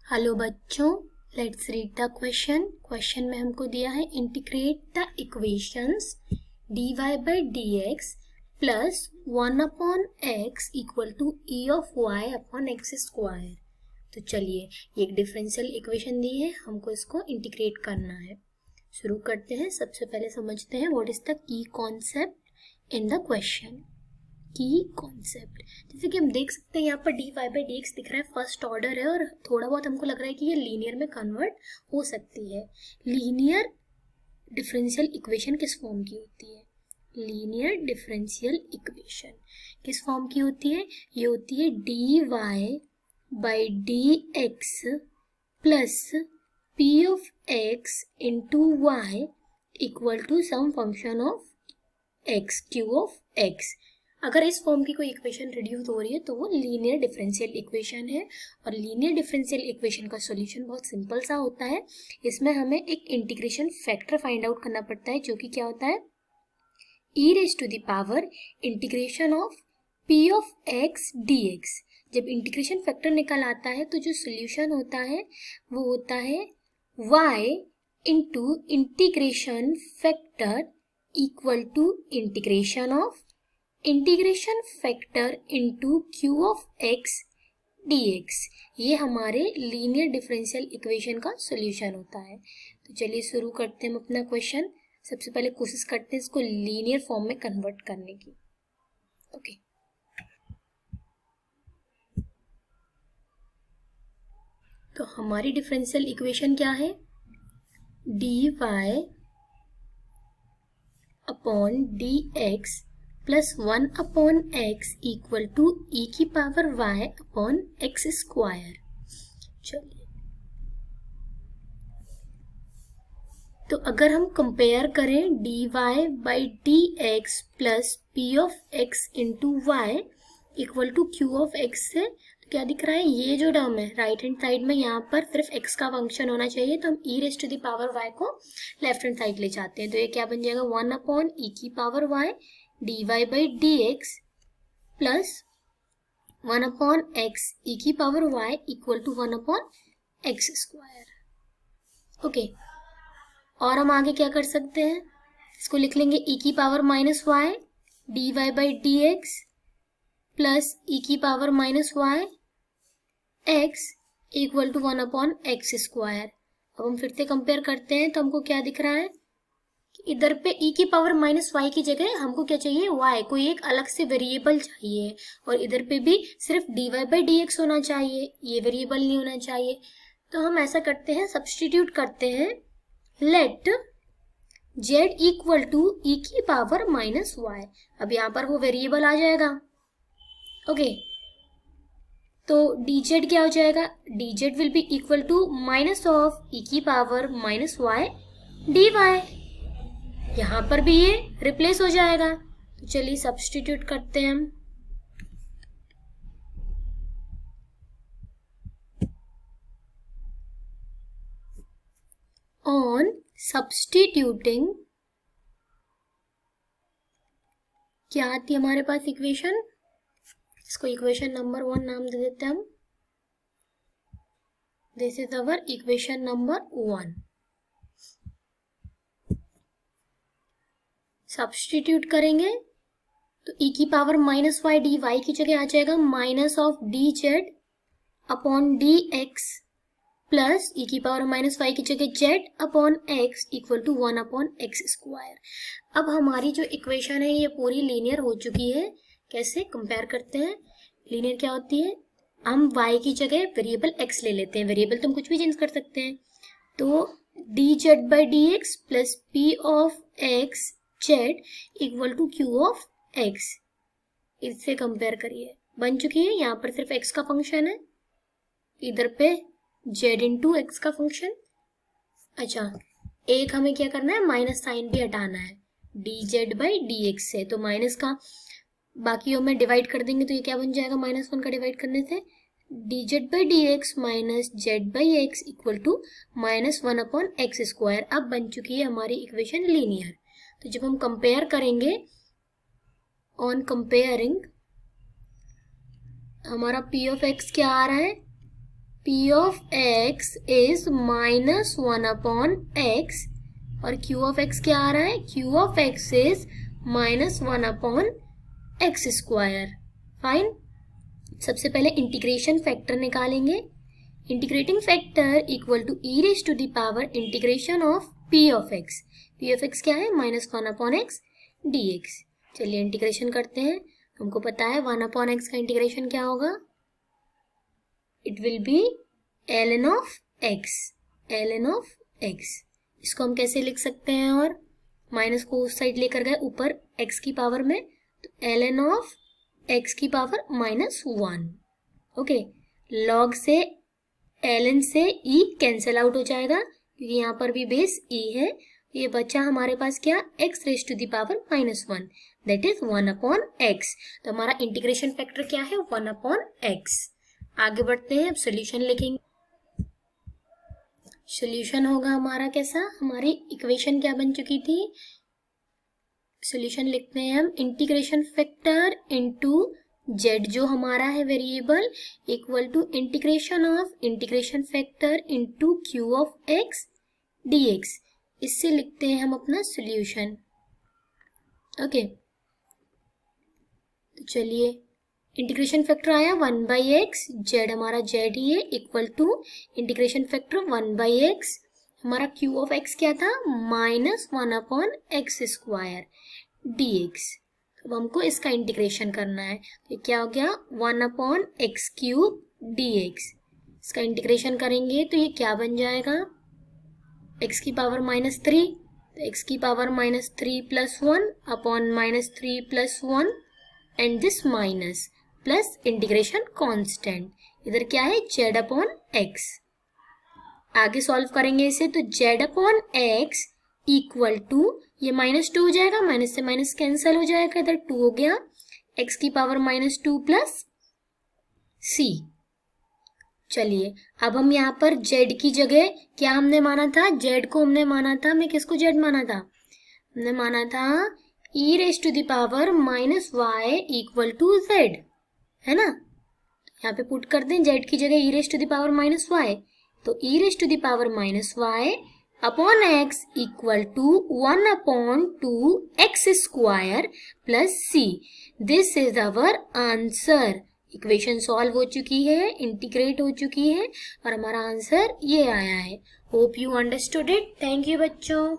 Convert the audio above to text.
Hello बच्चों, let's read the question में हमको दिया है integrate the equations dy by d x plus 1 upon x equal to e of y upon x square. तो चलिए, ये एक डिफरेंशियल इक्वेशन दी है, हमको इसको इंटीग्रेट करना है। शुरू करते हैं। सबसे पहले समझते हैं what is the key concept in the question. की कॉन्सेप्ट, जैसे कि हम देख सकते हैं यहाँ पर dy बाई डी एक्स दिख रहा है, फर्स्ट ऑर्डर है और थोड़ा बहुत हमको लग रहा है कि ये लीनियर में कन्वर्ट हो सकती है। लीनियर डिफरेंशियल इक्वेशन किस फॉर्म की होती है? लीनियर डिफरेंशियल इक्वेशन किस फॉर्म की होती है? ये होती है dy by d x plus p of x into y equal to some function of x, q of x। अगर इस फॉर्म की कोई इक्वेशन रिड्यूस हो रही है तो वो लीनियर डिफरेंशियल इक्वेशन है। और लीनियर डिफरेंशियल इक्वेशन का सॉल्यूशन बहुत सिंपल सा होता है। इसमें हमें एक इंटीग्रेशन फैक्टर फाइंड आउट करना पड़ता है, जो कि क्या होता है? e raise to the power integration of p of x dx। जब इंटीग्रेशन फैक्टर निकल आता है तो जो सोल्यूशन होता है वो होता है y into integration factor equal to integration of integration factor into q of x dx। ये हमारे लीनियर डिफरेंशियल इक्वेशन का सॉल्यूशन होता है। तो चलिए शुरू करते हैं हम अपना क्वेश्चन। सबसे पहले कोशिश करते हैं इसको लीनियर फॉर्म में कन्वर्ट करने की। ओके, तो हमारी डिफरेंशियल इक्वेशन क्या है? dy upon d x plus 1 upon x equal to e की power y upon x square. चलिए, तो अगर हम कंपेयर करें dy by d x plus p of x into y equal to q of x से, तो क्या दिख रहा है? ये जो टर्म है राइट हैंड साइड में, यहाँ पर सिर्फ x का फंक्शन होना चाहिए, तो हम e raise to the power y को लेफ्ट हैंड साइड ले जाते हैं। तो ये क्या बन जाएगा? 1 अपॉन ई की power y dy by d x plus 1 upon x e की power y equal to 1 upon x square. Okay, और हम आगे क्या कर सकते हैं? इसको लिख लेंगे ई की power minus y dy by d x plus e की power minus y x equal to 1 upon x square. अब हम फिर से कंपेयर करते हैं तो हमको क्या दिख रहा है? इधर पे e की पावर माइनस वाई की जगह हमको क्या चाहिए? y, कोई एक अलग से वेरिएबल चाहिए। और इधर पे भी सिर्फ dy बाई डी एक्स होना चाहिए, ये वेरिएबल नहीं होना चाहिए। तो हम ऐसा करते हैं, सब्स्टिट्यूट करते हैं, let z equal to e की पावर माइनस वाई। अब यहाँ पर वो वेरिएबल आ जाएगा। ओके, तो dz क्या हो जाएगा? dz will be equal to minus of e की पावर माइनस वाई dy। यहाँ पर भी ये रिप्लेस हो जाएगा। तो चलिए सब्स्टिट्यूट करते हैं हम। ऑन सब्स्टिट्यूटिंग क्या आती है हमारे पास इक्वेशन? इसको इक्वेशन नंबर 1 नाम दे देते हैं हम। This is our equation number 1। Substitute करेंगे तो e की power minus y d y की जगह आ जाएगा minus of d z upon d x plus e की पावर माइनस वाई की जगह z upon x equal to 1 upon x square. अब हमारी जो इक्वेशन है ये पूरी लीनियर हो चुकी है। कैसे कंपेयर करते हैं? लीनियर क्या होती है? हम y की जगह वेरिएबल x ले लेते हैं, वेरिएबल तो हम कुछ भी चेंज कर सकते हैं। तो d z by d x plus p of x z equal to q of x. इससे कंपेयर करिए, बन चुकी है। यहाँ पर सिर्फ x का फंक्शन है, इधर पे z इंटू एक्स का फंक्शन। अच्छा, एक हमें क्या करना है? माइनस साइन भी हटाना है D z by d x से। तो माइनस का बाकियों में डिवाइड कर देंगे तो ये क्या बन जाएगा? -1 का डिवाइड करने से d z by d x minus z by x equal to -1 upon x square. अब बन चुकी है हमारी इक्वेशन लीनियर। तो जब हम कंपेयर करेंगे, ऑन कंपेयरिंग हमारा p ऑफ x क्या आ रहा है? P of x is -1 upon x और Q of x क्या आ रहा है? Q of x is -1 upon x square. Fine. सबसे पहले इंटीग्रेशन फैक्टर निकालेंगे. Integrating factor equal to e raise to the power integration of P of x. P of x क्या है? -1 upon x dx. चलिए integration करते हैं. हमको पता है 1 upon x का इंटीग्रेशन क्या होगा? It will be ln of x. ln of x. इसको हम कैसे लिख सकते हैं? और माइनस को उस साइड लेकर गए ऊपर x की पावर में, तो ln of x की पावर -1. ओके. log से ln से e कैंसिल आउट हो जाएगा क्योंकि यहाँ पर भी बेस e है. ये बचा हमारे पास क्या? x raise to the power -1, that is 1 upon x. तो हमारा इंटीग्रेशन फैक्टर क्या है? 1 upon x. आगे बढ़ते हैं. अब सोल्यूशन लिखेंगे. सोल्यूशन होगा हमारा कैसा? हमारी इक्वेशन क्या बन चुकी थी? सोल्यूशन लिखते हैं हम. इंटीग्रेशन फैक्टर इनटू z जो हमारा है variable equal to integration of integration factor into q of x dx. इससे लिखते हैं हम अपना सोल्यूशन. ओके. तो चलिए इंटीग्रेशन फैक्टर आया 1/x. z हमारा z ही है equal to integration factor 1/x. हमारा q ऑफ x क्या था? -1 upon x स्क्वायर dx. अब हमको इसका इंटीग्रेशन करना है. तो क्या हो गया? 1 upon x क्यूब dx. इसका इंटीग्रेशन करेंगे तो ये क्या बन जाएगा? x की पावर -3. तो x की power -3 + 1 upon -3 + 1 and this minus plus integration constant. इधर क्या है? z upon x. आगे सॉल्व करेंगे इसे तो z upon x equal to ये -2 हो जाएगा, माइनस से माइनस कैंसिल हो जाएगा, इधर 2 हो गया, x की पावर -2 प्लस c. चलिए अब हम यहाँ पर z की जगह क्या हमने माना था? z को हमने माना था, मैं किसको z माना था? हमने माना था e raise to the power -y equal to z, है ना. यहाँ पे पुट कर दें z की जगह e raise to the power -y. तो e raise to the power -y upon x equal to 1 upon 2x square plus c. This is our answer. Equation solve हो चुकी है, इंटीग्रेट हो चुकी है और हमारा आंसर ये आया है. Hope you understood it. Thank you बच्चों.